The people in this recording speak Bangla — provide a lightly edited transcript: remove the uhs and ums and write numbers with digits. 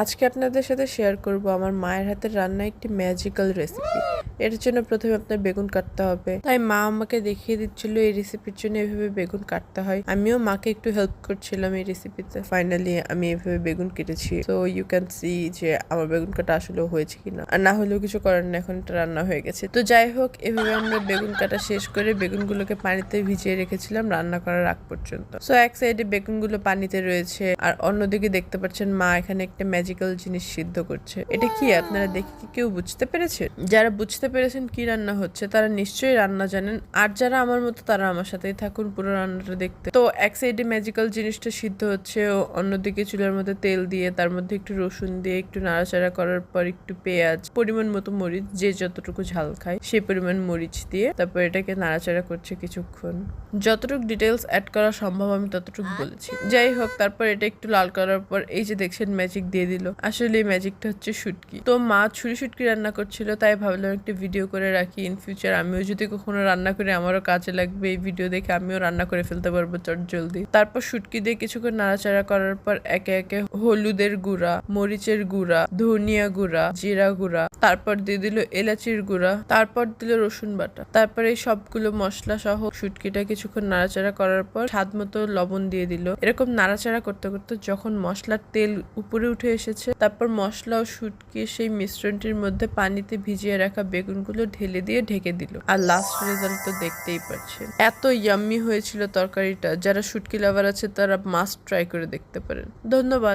আজকে আপনাদের সাথে শেয়ার করব আমার মায়ের হাতের রান্না একটি ম্যাজিক্যাল রেসিপি। এর জন্য প্রথমে আপনার বেগুন কাটতে হবে। তাই মা আমাকে দেখিয়ে দিচ্ছিল এই রেসিপির জন্য এভাবে বেগুন কাটতে হয়। আমিও মাকে একটু হেল্প করছিলাম এই রেসিপিতে। ফাইনালি আমি এভাবে বেগুন কেটেছি। তো ইউ ক্যান সি যে আমার বেগুন কাটা আসলে হয়েছে কিনা, আর না হলেও কিছু করার না, এখন এটা রান্না হয়ে গেছে। তো যাই হোক, এভাবে আমরা বেগুন কাটা শেষ করে বেগুনগুলোকে পানিতে ভিজিয়ে রেখেছিলাম রান্না করার আগ পর্যন্ত। সো এক সাইডে বেগুনগুলো পানিতে রয়েছে, আর অন্যদিকে দেখতে পাচ্ছেন মা এখানে একটা ম্যাজিক্যাল জিনিস সিদ্ধ করছে। এটা কি আপনারা দেখে কি কেউ বুঝতে পেরেছে? যারা বুঝতে পেরেছেন কি রান্না হচ্ছে তারা নিশ্চয়ই রান্না জানেন, আর যারা আমার মতো তারা আমার সাথেই থাকুন পুরো রান্নাটা দেখতে। তো এক সাইডে ম্যাজিক্যাল জিনিসটা সিদ্ধ হচ্ছে, ও অন্যদিকে চুলার মধ্যে তেল দিয়ে তার মধ্যে একটু রসুন দিয়ে একটু নাড়াচাড়া করার পর একটু পেঁয়াজ, পরিমাণ মতো মরিচ, যে যতটুকু ঝাল খায় সেই পরিমাণ মরিচ দিয়ে তারপর এটাকে নাড়াচাড়া করছে কিছুক্ষণ। যতটুকু ডিটেলস অ্যাড করা সম্ভব আমি ততটুকু বলেছি। যাই হোক, তারপর এটা একটু লাল করার পর এই যে দেখছেন ম্যাজিক দিয়ে দিল। আসলে এই ম্যাজিকটা হচ্ছে শুটকি। তো মা ছুরি শুটকি রান্না করছিল, তাই ভাবলাম একটা ভিডিও করে রাখি। ইন ফিউচার আমিও যদি কখনো রান্না করি আমারও কাজে লাগবে, এই ভিডিও দেখে আমিও রান্না করে ফেলতে পারবো চট জলদি। তারপর শুটকি দিয়ে কিছুক্ষণ নাড়াচাড়া করার পর একে একে হলুদের গুঁড়া, মরিচের গুঁড়া, ধনিয়া গুঁড়া, জিরা গুঁড়া, তারপর দিয়ে দিল এলাচির গুঁড়া, তারপর দিল রসুন বাটা। তারপর এই সবগুলো মশলা সহ শুটকিটা কিছুক্ষণ নাড়াচাড়া করার পর স্বাদ মতো লবণ দিয়ে দিল। এরকম নাড়াচাড়া করতে করতে যখন মশলার তেল উপরে উঠে এসেছে, তারপর মশলা ও শুটকি সেই মিশ্রণটির মধ্যে পানিতে ভিজিয়ে রাখা বেগুনগুলো ঢেলে দিয়ে ঢেকে দিল। আর লাস্ট রেজাল্ট তো দেখতেই পাচ্ছেন, এত ইয়াম্মি হয়েছিল তরকারিটা। যারা শুটকি লাভার আছে তারা মাস্ট ট্রাই করে দেখতে পারেন। ধন্যবাদ।